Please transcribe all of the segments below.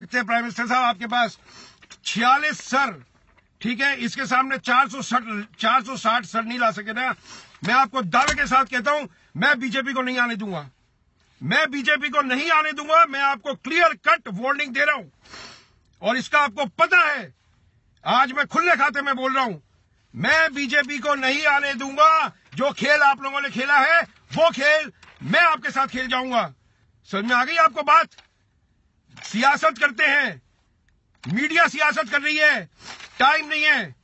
सकते हैं prime minister साहब, आपके पास 46 सर, ठीक है, इसके सामने 460 सर नहीं ला सके ना। मैं आपको दावे के साथ कहता हूं, मैं बीजेपी को नहीं आने दूंगा, मैं बीजेपी को नहीं आने दूंगा। मैं आपको क्लियर कट वार्निंग दे रहा हूं, और इसका आपको पता है। आज मैं खुले खाते में बोल रहा हूं, मैं बीजेपी को नहीं आने दूंगा। जो खेल आप लोगों ने खेला है, वो खेल मैं आपके साथ खेल जाऊंगा। समझ में आ गई आपको बात? सियासत करते हैं, मीडिया सियासत कर रही है, टाइम नहीं है।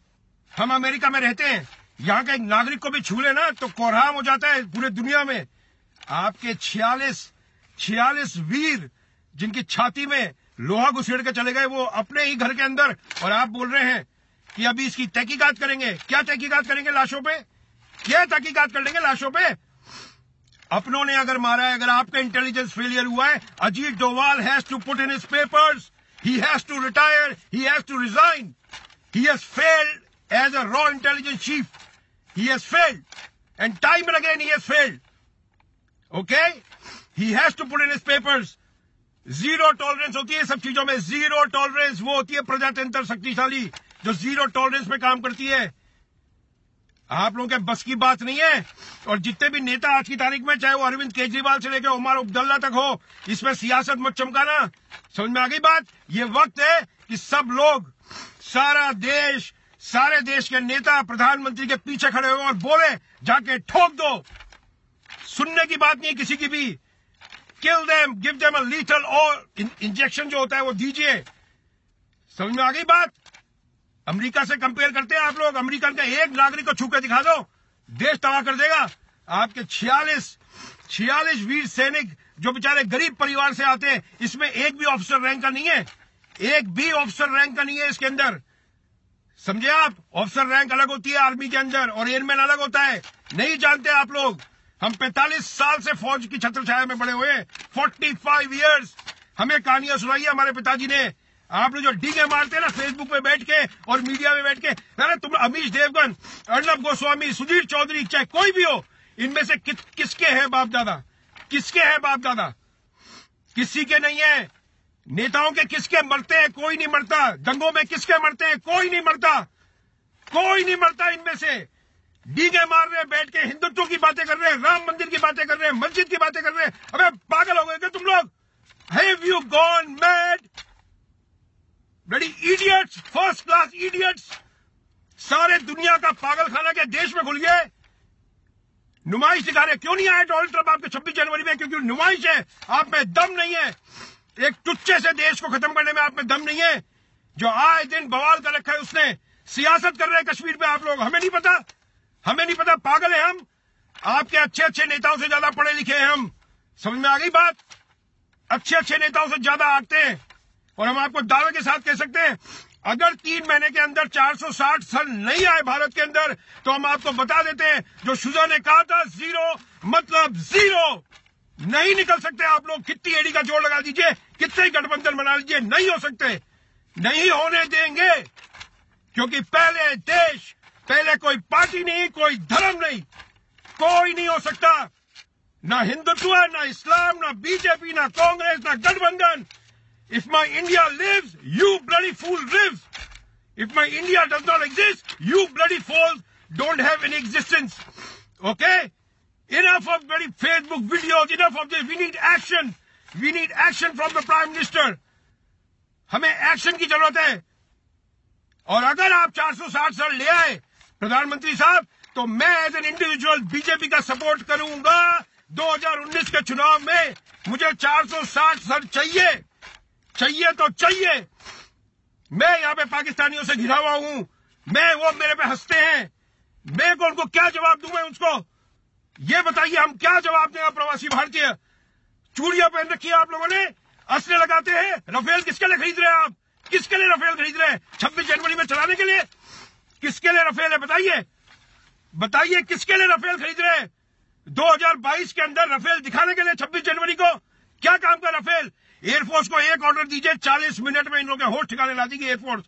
हम अमेरिका में रहते हैं, यहां के एक नागरिक को भी छू लेना तो कोहराम हो जाता है पूरे दुनिया में। आपके 46 वीर जिनकी छाती में लोहा घुसेड़ के चले गए, वो अपने ही घर के अंदर, और आप बोल रहे हैं कि अभी इसकी तहकीकात करेंगे। क्या तहकीकात करेंगे लाशों पे? क्या तहकीकात कर लेंगे लाशों पे? अपनों ने अगर मारा है, अगर आपका इंटेलिजेंस फेलियर हुआ है, Ajit Doval has to put in his papers, he has to retire, he has to resign. He has failed as a raw intelligence chief. He has failed, and time and again he has failed. Okay? He has to put in his papers. Zero tolerance होती है सब चीजों में, zero tolerance वो होती है प्रजातंत्र शक्तिशाली जो जीरो टॉलरेंस पे काम करती है। आप लोगों के बस की बात नहीं है। और जितने भी नेता आज की तारीख में, चाहे वो अरविंद केजरीवाल से लेकर उमर अब्दुल्ला तक हो, इसमें सियासत मत चमकाना। समझ में आ गई बात? ये वक्त है कि सब लोग, सारा देश, सारे देश के नेता प्रधानमंत्री के पीछे खड़े हो और बोले, जाके ठोक दो। सुनने की बात नहीं है किसी की भी। Kill them, give them a lethal और इंजेक्शन जो होता है वो दीजिए। समझ में आ गई बात? अमेरिका से कंपेयर करते हैं आप लोग, अमेरिका के एक नागरिक को छू के दिखा दो, देश तबाह कर देगा। आपके 46 वीर सैनिक जो बेचारे गरीब परिवार से आते हैं, इसमें एक भी ऑफिसर रैंक का नहीं है, एक भी ऑफिसर रैंक का नहीं है इसके अंदर। समझे आप? ऑफिसर रैंक अलग होती है आर्मी के अंदर, और एयरमैन अलग होता है। नहीं जानते आप लोग? हम 45 साल से फौज की छत्र छाया में बड़े हुए, 45 ईयर्स। हमें कहानियां सुनाई है हमारे पिताजी ने। आप लोग जो डीगे मारते हैं ना फेसबुक पे बैठ के और मीडिया में बैठ के, अरे तुम अमीश देवगन, अर्नब गोस्वामी, सुधीर चौधरी, चाहे कोई भी हो, इनमें से किसके हैं बाप दादा? किसके हैं बाप दादा? किसी के नहीं है। नेताओं के किसके मरते हैं? कोई नहीं मरता। दंगों में किसके मरते हैं? कोई नहीं मरता, कोई नहीं मरता इनमें से। डीगे मार रहे हैं बैठ के, हिंदुत्व की बातें कर रहे हैं, राम मंदिर की बातें कर रहे हैं, मस्जिद की बातें कर रहे हैं। अबे पागल हो गए क्या तुम लोग? Have you gone mad? Bloody idiots, first class idiots. सारे दुनिया का पागल खाना के देश में घुल गए। नुमाइश दिखा रहे। क्यों नहीं आए डोनाल्ड ट्रंप आपके 26 जनवरी में? क्योंकि नुमाइश है, आप में दम नहीं है। एक टुच्चे से देश को खत्म करने में आप में दम नहीं है। जो आए दिन बवाल कर रखा है उसने। सियासत कर रहे हैं कश्मीर पे आप लोग, हमें नहीं पता, हमें नहीं पता। पागल है हम। आपके अच्छे नेताओं से ज्यादा पढ़े लिखे हैं हम। समझ में आ गई बात? अच्छे नेताओं से ज्यादा आते हैं। और हम आपको दावे के साथ कह सकते हैं, अगर 3 महीने के अंदर 460 सर नहीं आए भारत के अंदर, तो हम आपको बता देते हैं, जो शुजा ने कहा था जीरो मतलब जीरो। नहीं निकल सकते आप लोग। कितनी एडी का जोड़ लगा दीजिए, कितने गठबंधन बना लीजिए, नहीं हो सकते, नहीं होने देंगे। क्योंकि पहले देश, पहले कोई पार्टी नहीं, कोई धर्म नहीं, कोई नहीं हो सकता। ना हिंदुत्व, ना इस्लाम, ना बीजेपी, ना कांग्रेस, ना गठबंधन। If my India lives, you bloody fool live. If my India does not exist, you bloody fools don't have any existence. Okay? Enough of bloody Facebook videos, enough of this. We need action. We need action from the Prime Minister. हमें action की जरूरत है। और अगर आप 460 sir ले आए प्रधानमंत्री साहब, तो मैं एज एन इंडिविजुअल बीजेपी का सपोर्ट करूंगा। 2019 के चुनाव में मुझे 460 सर चाहिए, चाहिए तो चाहिए। मैं यहाँ पे पाकिस्तानियों से घिरा हुआ हूं। वो मेरे पे हंसते हैं। मैं को उनको क्या जवाब दूं? मैं उसको ये बताइए, हम क्या जवाब दें? प्रवासी भारतीय चूड़ियां पहन रखी है आप लोगों ने, असले लगाते हैं। राफेल किसके लिए खरीद रहे हैं आप? किसके लिए राफेल खरीद रहे हैं? 26 जनवरी में चलाने के लिए? किसके लिए राफेल है? बताइए, बताइए किसके लिए राफेल खरीद रहे हैं? 2022 के अंदर राफेल दिखाने के लिए 26 जनवरी को? क्या काम का राफेल? एयरफोर्स को एक ऑर्डर दीजिए, 40 मिनट में इन लोगों के होश ठिकाने ला देगी एयरफोर्स।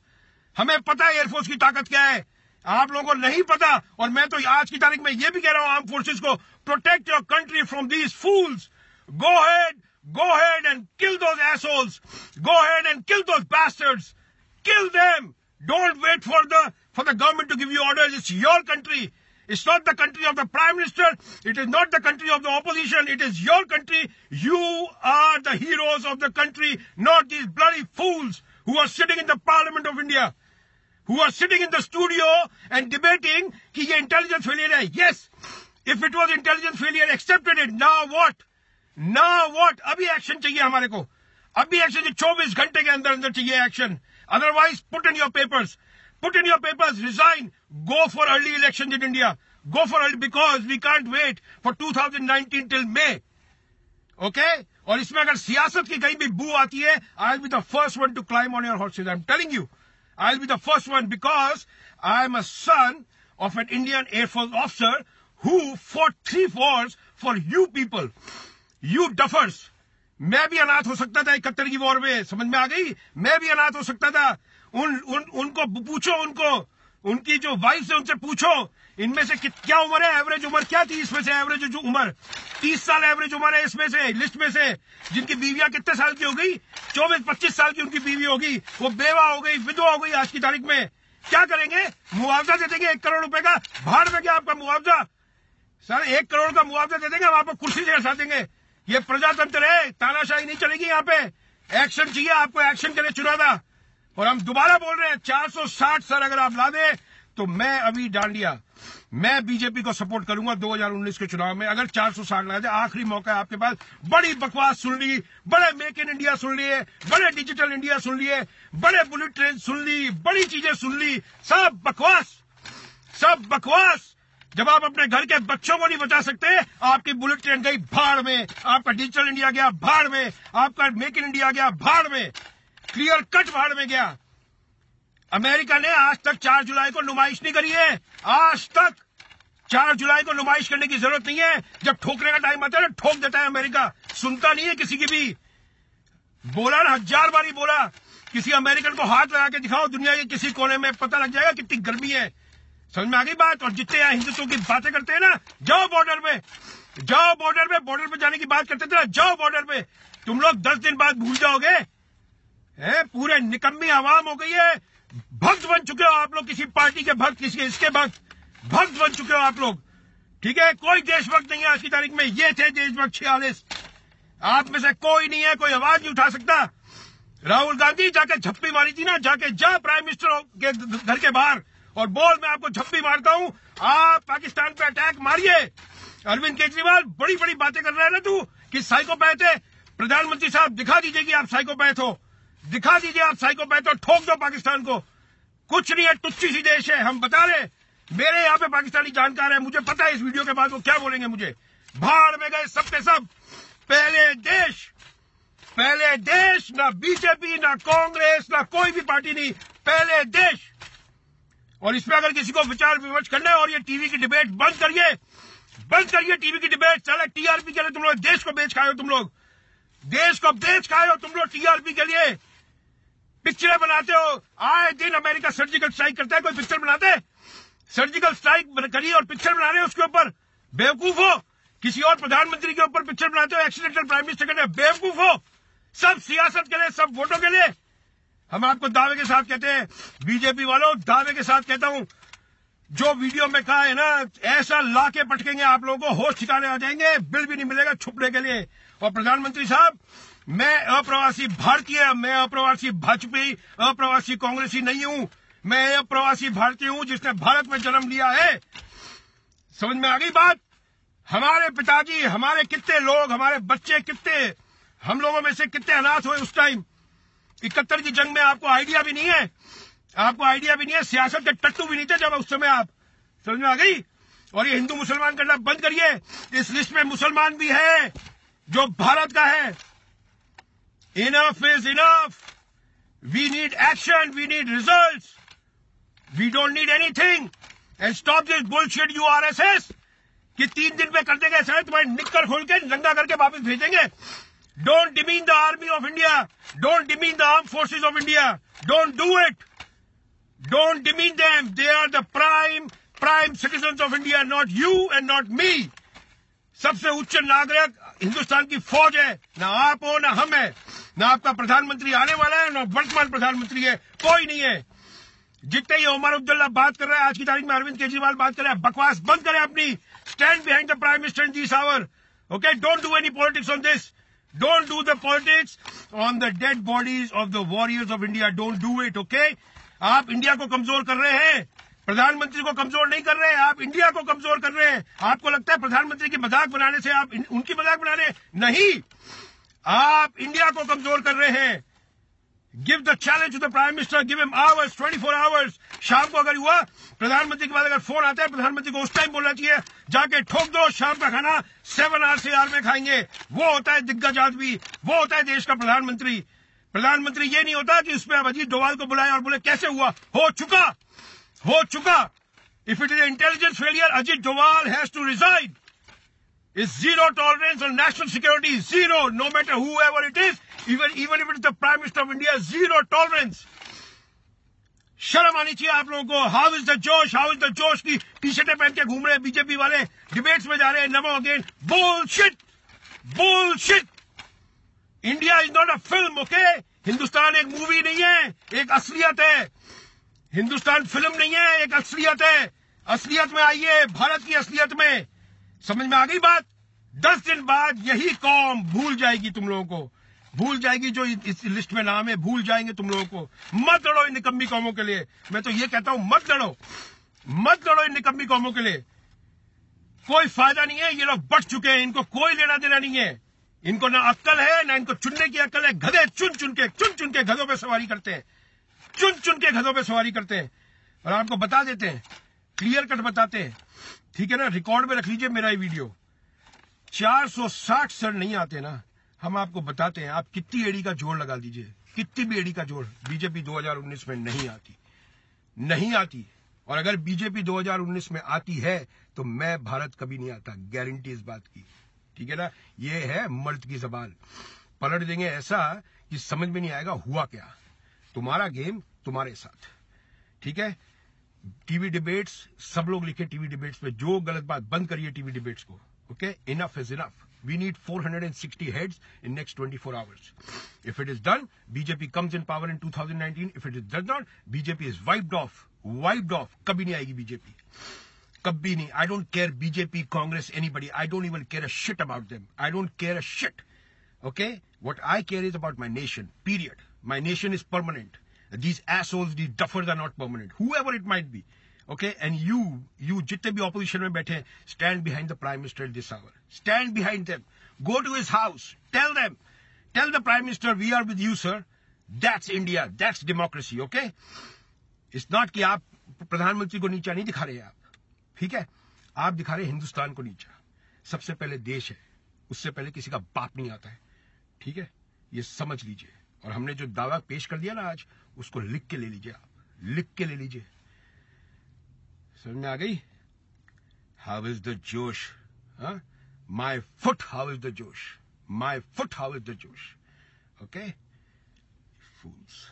हमें पता है एयरफोर्स की ताकत क्या है, आप लोगों को नहीं पता। और मैं तो आज की तारीख में यह भी कह रहा हूं आर्म फोर्सेस को, protect your country from these fools. Go head, Go ahead and kill those assholes. Go ahead and kill those bastards. Kill them. Don't wait for the government to give you orders. It's your country. It's not the country of the Prime Minister. It is not the country of the opposition. It is your country. You are the heroes of the country, not these bloody fools who are sitting in the Parliament of India, who are sitting in the studio and debating कि ये intelligence failure है. Yes, if it was intelligence failure, accepted it. Now what? Now what? अभी action चाहिए हमारे को. अभी action चाहिए. 24 घंटे के अंदर चाहिए action. Otherwise, put in your papers. Put in your papers, resign, go for early elections in India. Go for early, because we can't wait for 2019 till May. Okay? और इसमें अगर सियासत की कहीं भी बू आती है, I'll be the first one to climb on your horses. I'm telling you. I'll be the first one, because I'm a son of an Indian Air Force officer who fought 3 wars for you people. You duffers. मैं भी अनाथ हो सकता था 71 की war में, समझ में आ गई? मैं भी अनाथ हो सकता था. उनको पूछो, उनकी जो वाइफ है उनसे पूछो, इनमें से क्या उम्र है, एवरेज उम्र क्या थी इसमें से, एवरेज जो उम्र 30 साल एवरेज उम्र है इसमें से, लिस्ट में से, जिनकी बीवियां कितने साल की हो गई, 24-25 साल की उनकी बीवी होगी, वो बेवा हो गई, विधवा हो गई आज की तारीख में. क्या करेंगे? मुआवजा दे देंगे 1 करोड़ रुपए का. भाड़ में क्या आपका मुआवजा? सर 1 करोड़ का मुआवजा दे देंगे, हम आपको कुर्सी से हटा देंगे. ये प्रजातंत्र है, तानाशाही नहीं चलेगी यहाँ पे. एक्शन चाहिए आपको, एक्शन के लिए चुना था. और हम दोबारा बोल रहे हैं 460 सर अगर आप ला दे तो मैं अभी डांडिया, मैं बीजेपी को सपोर्ट करूंगा 2019 के चुनाव में. अगर 460 ला दे, आखिरी मौका है आपके पास. बड़ी बकवास सुन ली, बड़े मेक इन इंडिया सुन लिए, बड़े डिजिटल इंडिया सुन लिए, बड़े बुलेट ट्रेन सुन ली, बड़ी चीजें सुन ली. सब बकवास, सब बकवास. जब आप अपने घर के बच्चों को नहीं बचा सकते, आपकी बुलेट ट्रेन गई भाड़ में, आपका डिजिटल इंडिया गया भाड़ में, आपका मेक इन इंडिया गया भाड़ में, क्लियर कट भाड़ में गया. अमेरिका ने आज तक 4 जुलाई को नुमाइश नहीं करी है. आज तक 4 जुलाई को नुमाइश करने की जरूरत नहीं है. जब ठोकने का टाइम आता है ना, ठोक देता है अमेरिका. सुनता नहीं है किसी की भी. बोला ना, 1000 बार ही बोला. किसी अमेरिकन को हाथ लगा के दिखाओ दुनिया के किसी कोने में, पता लग जाएगा कितनी गर्मी है. समझ में आ गई बात? और जितने यहाँ हिंदुत्व की बातें करते हैं ना, जाओ बॉर्डर पे, जाओ बॉर्डर पे. बॉर्डर पे जाने की बात करते थे ना, जाओ बॉर्डर पे. तुम लोग 10 दिन बाद भूल जाओगे. पूरे निकम्मी आवाम हो गई है. भक्त बन चुके हो आप लोग, किसी पार्टी के भक्त, किसी इसके भक्त बन चुके हो आप लोग. ठीक है? कोई देशभक्त नहीं है आज की तारीख में. ये थे देशभक्त 46. आप में से कोई नहीं है, कोई आवाज नहीं उठा सकता. राहुल गांधी जाके झप्पी मारी थी ना, जाके जा प्राइम मिनिस्टर के घर के बाहर और बोल मैं आपको झप्पी मारता हूं, आप पाकिस्तान पे अटैक मारिए. अरविंद केजरीवाल बड़ी बड़ी बातें कर रहे हैं ना तू कि साइकोपैथ है. प्रधानमंत्री साहब दिखा दीजिए कि आप साइकोपैथ हो, दिखा दीजिए आप साइकोपैथ हो. ठोक दो पाकिस्तान को. कुछ नहीं है, टुच्ची सी देश है. हम बता रहे, मेरे यहाँ पे पाकिस्तानी जानकार है, मुझे पता है इस वीडियो के बाद वो क्या बोलेंगे मुझे. भाड़ में गए सब के सब. पहले देश, ना बीजेपी, ना कांग्रेस, ना कोई भी पार्टी नहीं, पहले देश. और इसमें अगर किसी को विचार विमर्श करना है, और ये टीवी की डिबेट बंद करिए टीवी की डिबेट. चले टीआरपी के लिए तुम लोग देश को बेच खाए हो, तुम लोग देश को बेच खाए हो तुम लोग टीआरपी के लिए. पिक्चरें बनाते हो, आए दिन अमेरिका सर्जिकल स्ट्राइक करता है, कोई पिक्चर बनाते हैं? सर्जिकल स्ट्राइक करिए और पिक्चर बना रहे हो उसके ऊपर. बेवकूफ हो. किसी और प्रधानमंत्री के ऊपर पिक्चर बनाते हो, एक्सीडेंटल प्राइम मिनिस्टर के लिए. बेवकूफ हो. सब सियासत के लिए, सब वोटों के लिए. हम आपको दावे के साथ कहते हैं, बीजेपी वालों, दावे के साथ कहता हूं, जो वीडियो में कहा है ना, ऐसा लाके पटकेंगे आप लोगों को, होश ठिकाने आ जाएंगे, बिल भी नहीं मिलेगा छुपने के लिए. और प्रधानमंत्री साहब, मैं अप्रवासी भारतीय, मैं अप्रवासी भाजपाई, अप्रवासी कांग्रेसी नहीं हूं. मैं अप्रवासी भारतीय हूं जिसने भारत में जन्म लिया है. समझ में आ गई बात? हमारे पिताजी, हमारे कितने लोग, हमारे बच्चे कितने, हम लोगों में से कितने अनाथ हुए उस टाइम 71 की जंग में. आपको आइडिया भी नहीं है, आपको आइडिया भी नहीं है. सियासत के टट्टू भी नहीं थे जब उस समय आप. समझ में आ गई? और ये हिंदू मुसलमान करना बंद करिए. इस लिस्ट में मुसलमान भी है जो भारत का है. Enough is enough. We need action, we need results, we don't need anything. And stop this bullshit you RSS कि 3 दिन में कर देंगे सर, तुम्हारी निक्कर खोल के नंगा करके वापस भेजेंगे. Don't demean the army of India. Don't demean the armed forces of India. Don't do it. Don't demean them. They are the prime citizens of India, not you and not me. सबसे उच्च नागरिक हिंदुस्तान की फौज है, ना आप हो ना हम है, ना आपका प्रधानमंत्री आने वाला है, ना वर्तमान प्रधानमंत्री है, कोई नहीं है। जितने ही उमर अब्दुल्ला बात कर रहा है, आज की तारीख में अरविंद केजरीवाल बात कर रहा है, बकवास बंद करें अपनी। Stand behind the prime minister in this hour, okay? Don't do any politics on this, don't do the politics on the dead bodies of the warriors of India, don't do it, okay? आप India को कमजोर कर रहे हैं, प्रधानमंत्री को कमजोर नहीं कर रहे हैं, आप इंडिया को कमजोर कर रहे हैं। आपको लगता है प्रधानमंत्री की मजाक बनाने से आप उनकी मजाक बना रहे हैं? नहीं, आप इंडिया को कमजोर कर रहे हैं। Give the challenge to the prime minister, give him hours, 24 hours. शाम को अगर हुआ प्रधानमंत्री के बाद अगर फोन आता है, प्रधानमंत्री को उस टाइम बोलना चाहिए, जाके ठोक दो, शाम का खाना 7 RCR में खाएंगे। वो होता है दिग्गज आदमी, वो होता है देश का प्रधानमंत्री। प्रधानमंत्री ये नहीं होता कि उसमें अजीत डोभाल को बुलाए और बोले कैसे हुआ, हो चुका। If it is intelligence failure, Ajit Doval has to resign. Is zero tolerance on national security, zero, no matter whoever it is, even if it's the Prime Minister of India, zero tolerance. शर्म आनी चाहिए आप लोगों को। हाउ इज द जोश की टी-शर्टें पहन के घूम रहे हैं बीजेपी वाले, डिबेट्स में जा रहे हैं, नमो again, bullshit. India is not a film, okay? Hindustan एक मूवी नहीं है, एक असलियत है। हिंदुस्तान फिल्म नहीं है, एक असलियत है। असलियत में आइए, भारत की असलियत में। समझ में आ गई बात? 10 दिन बाद यही कौम भूल जाएगी तुम लोगों को, भूल जाएगी जो इस लिस्ट में नाम है, भूल जाएंगे तुम लोगों को। मत लड़ो इन निकम्मी कौमों के लिए, मैं तो ये कहता हूं, मत लड़ो इन निकम्मी कौमों के लिए। कोई फायदा नहीं है, ये लोग बढ़ चुके हैं, इनको कोई लेना देना नहीं है। इनको ना अक्ल है, ना इनको चुनने की अक्ल है। गधे चुन चुन के गधों पे सवारी करते हैं, और आपको बता देते हैं, क्लियर कट बताते हैं, ठीक है ना? रिकॉर्ड में रख लीजिए मेरा ये वीडियो। 460 सर नहीं आते ना, हम आपको बताते हैं। आप कितनी एड़ी का जोड़ लगा दीजिए, कितनी भी एड़ी का जोड़, बीजेपी 2019 में नहीं आती। और अगर बीजेपी 2019 में आती है तो मैं भारत कभी नहीं आता, गारंटी इस बात की, ठीक है ना? ये है मर्द की जबान। पलट देंगे ऐसा कि समझ में नहीं आएगा हुआ क्या। तुम्हारा गेम तुम्हारे साथ, ठीक है? टीवी डिबेट्स, सब लोग लिखे टीवी डिबेट्स पे, जो गलत बात बंद करिए टीवी डिबेट्स को, okay? Enough is enough. We need 460 heads in next 24 hours. If it is done, BJP comes in power in 2019. If it does not, BJP is wiped off. कभी नहीं आएगी बीजेपी, कभी नहीं. I don't care BJP, Congress, anybody. I don't even care a shit about them. I don't care a shit. Okay? What I care is about my nation, period. My nation is permanent. These assholes, these duffers are not permanent. Whoever it might be. Okay? And you जितने भी opposition में बैठे, stand behind the Prime Minister this hour. Stand behind them. Go to his house. Tell the Prime Minister, we are with you, sir. That's India. That's democracy. Okay? It's not कि आप प्रधानमंत्री को नीचा नहीं दिखा रहे आप, ठीक है? आप दिखा रहे हिंदुस्तान को नीचा. सबसे पहले देश है, उससे पहले किसी का बाप नहीं आता है, ठीक है? ये समझ लीजिए. और हमने जो दावा पेश कर दिया ना आज, उसको लिख के ले लीजिए आप, लिख के ले लीजिए. समझ में आ गई? How is the Josh? Huh? My foot, how is the Josh? My foot, how is the Josh? Okay? Fools.